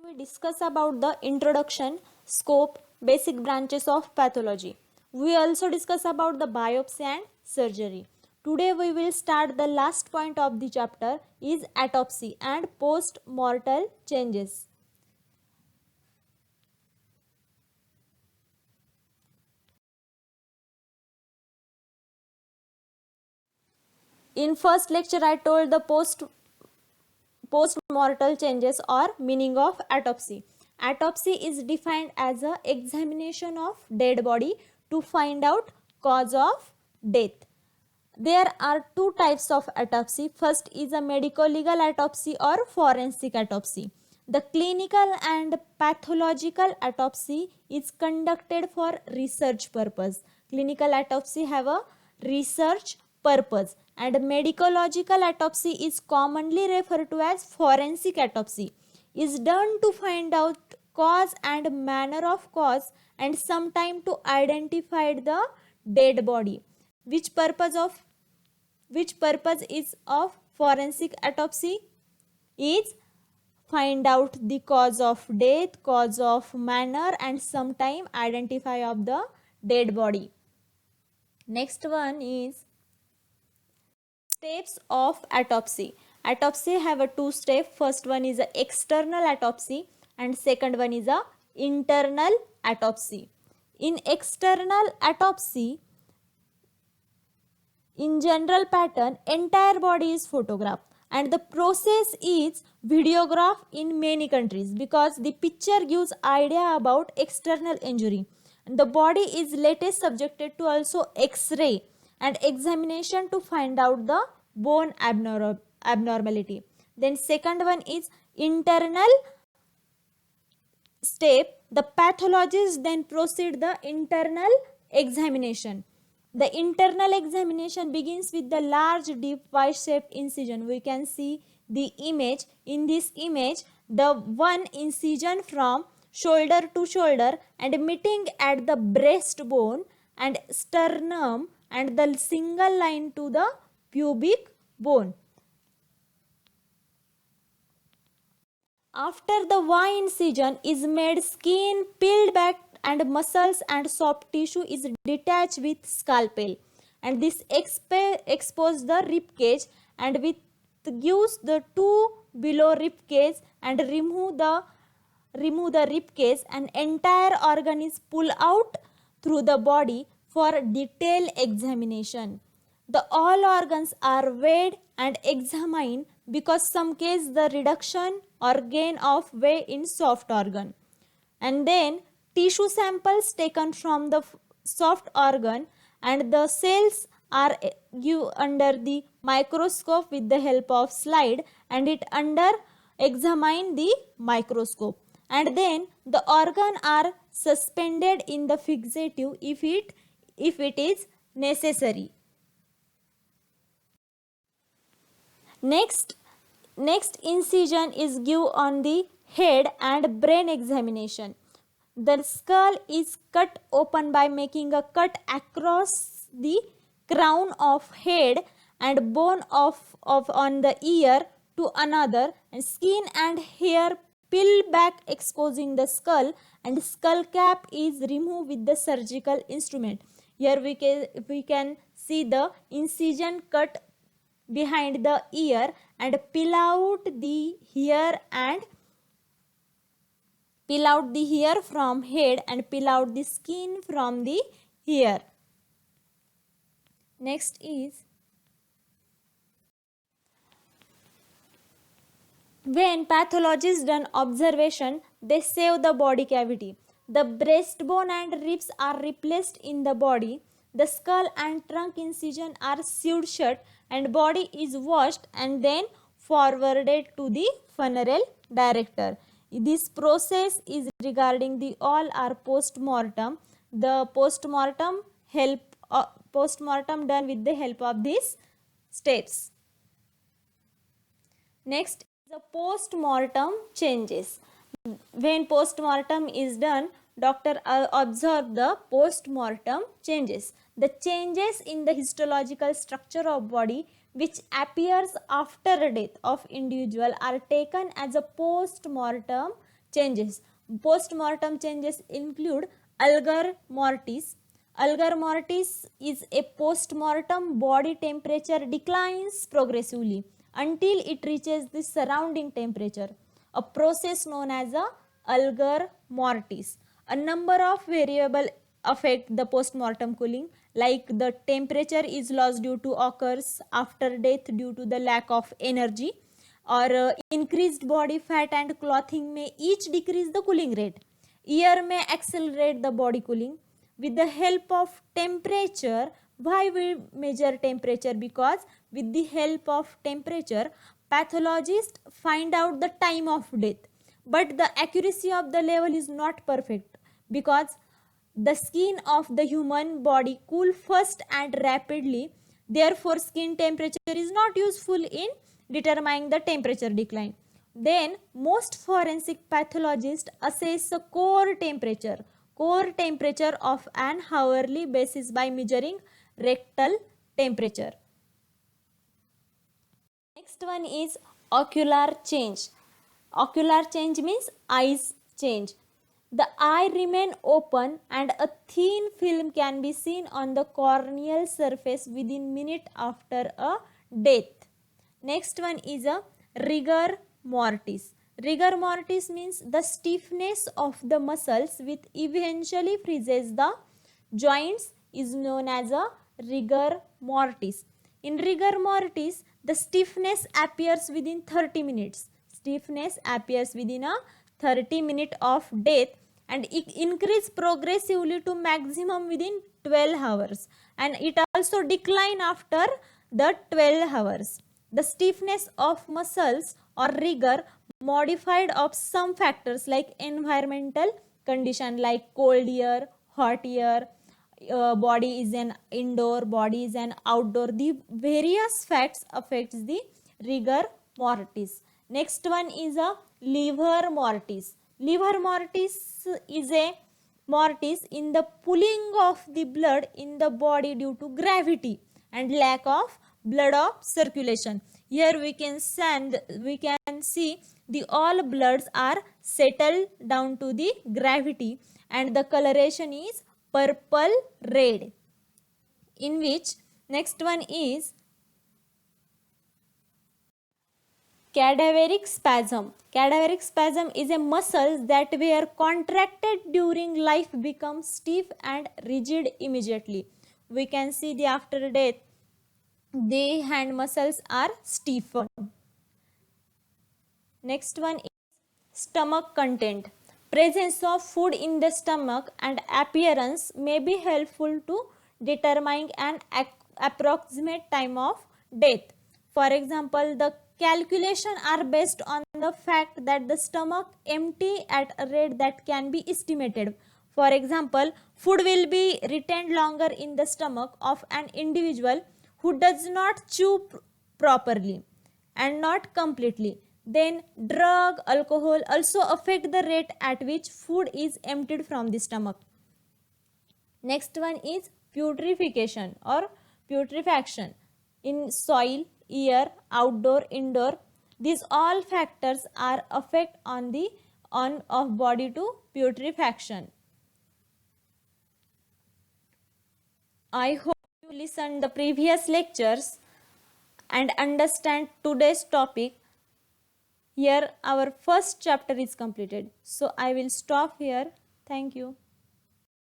We discuss about the introduction, scope, basic branches of pathology. We also discuss about the biopsy and surgery. Today we will start the last point of the chapter is autopsy and post-mortal changes. In first lecture I told the post-mortal changes or meaning of autopsy. Autopsy is defined as a examination of dead body to find out cause of death. There are two types of autopsy. First is a medico-legal autopsy or forensic autopsy. The clinical and pathological autopsy is conducted for research purpose. Clinical autopsy have a research purpose, and medicological autopsy is commonly referred to as forensic autopsy. Is done to find out cause and manner of cause and sometime to identify the dead body. Which purpose is of forensic autopsy is find out the cause of death, cause of manner and sometime identify of the dead body. Next one is steps of autopsy. Autopsy have a two step. First one is a external autopsy and second one is a internal autopsy. In external autopsy, in general pattern, entire body is photographed and the process is videographed in many countries because the picture gives idea about external injury. And the body is later subjected to also X-ray and examination to find out the bone abnormality. Then second one is internal step. The pathologist then proceed the internal examination. The internal examination begins with the large deep Y-shaped incision. We can see the image. In this image, the one incision from shoulder to shoulder and meeting at the breastbone and sternum and the single line to the pubic bone. After the Y incision is made, skin peeled back and muscles and soft tissue is detached with scalpel, and this expose the rib cage and with gives the two below rib cage and remove the rib cage, and entire organ is pulled out through the body for detailed examination. The all organs are weighed and examined because some case the reduction or gain of weight in soft organ, and then tissue samples taken from the soft organ and the cells are given under the microscope with the help of slide and it under examine the microscope, and then the organ are suspended in the fixative if it is necessary. Next incision is given on the head and brain examination. The skull is cut open by making a cut across the crown of head and bone of on the ear to another, and skin and hair peel back exposing the skull, and skull cap is removed with the surgical instrument. Here we can see the incision cut behind the ear and peel out the hair from head and peel out the skin from the hair. Next is when pathologists done observation, they save the body cavity. The breastbone and ribs are replaced in the body. The skull and trunk incision are sewed shut and body is washed and then forwarded to the funeral director. This process is regarding the all are post-mortem. The post-mortem done with the help of these steps. Next is the post-mortem changes. When post-mortem is done, doctor observe the post-mortem changes. The changes in the histological structure of body which appears after death of individual are taken as a post-mortem changes. Post-mortem changes include algor mortis. Algor mortis is a post-mortem body temperature declines progressively until it reaches the surrounding temperature, a process known as a algor mortis. A number of variables affect the post-mortem cooling, like the temperature is lost due to occurs after death due to the lack of energy, or increased body fat and clothing may each decrease the cooling rate. Air may accelerate the body cooling. With the help of temperature, why we measure temperature? Because with the help of temperature, pathologists find out the time of death, but the accuracy of the level is not perfect because the skin of the human body cool first and rapidly. Therefore, skin temperature is not useful in determining the temperature decline. Then, most forensic pathologists assess the core temperature of an hourly basis by measuring rectal temperature. Next one is ocular change. Ocular change means eyes change. The eye remain open and a thin film can be seen on the corneal surface within minute after a death. Next one is a rigor mortis. Rigor mortis means the stiffness of the muscles which eventually freezes the joints is known as a rigor mortis. In rigor mortis, the stiffness appears within 30 minutes. Stiffness appears within a 30 minutes of death and it increase progressively to maximum within 12 hours, and it also decline after the 12 hours. The stiffness of muscles or rigor modified of some factors like environmental condition like cold air, hot air, body is an indoor, body is an outdoor. The various facts affects the rigor mortis. Next one is a livor mortis. Livor mortis is a mortis in the pooling of the blood in the body due to gravity and lack of blood of circulation. Here we can see the all bloods are settled down to the gravity and the coloration is purple red. In which next one is cadaveric spasm. Cadaveric spasm is a muscles that were contracted during life become stiff and rigid immediately. We can see the after death the hand muscles are stiffened. Next one is stomach content. Presence of food in the stomach and appearance may be helpful to determine an approximate time of death. For example, the calculation are based on the fact that the stomach empty at a rate that can be estimated. For example, food will be retained longer in the stomach of an individual who does not chew properly and not completely. Then drug, alcohol also affect the rate at which food is emptied from the stomach. Next one is putrefaction or putrefaction in soil, air, outdoor, indoor. These all factors are effect on the of body to putrefaction. I hope you listened the previous lectures and understand today's topic. Here our first chapter is completed. So I will stop here. Thank you.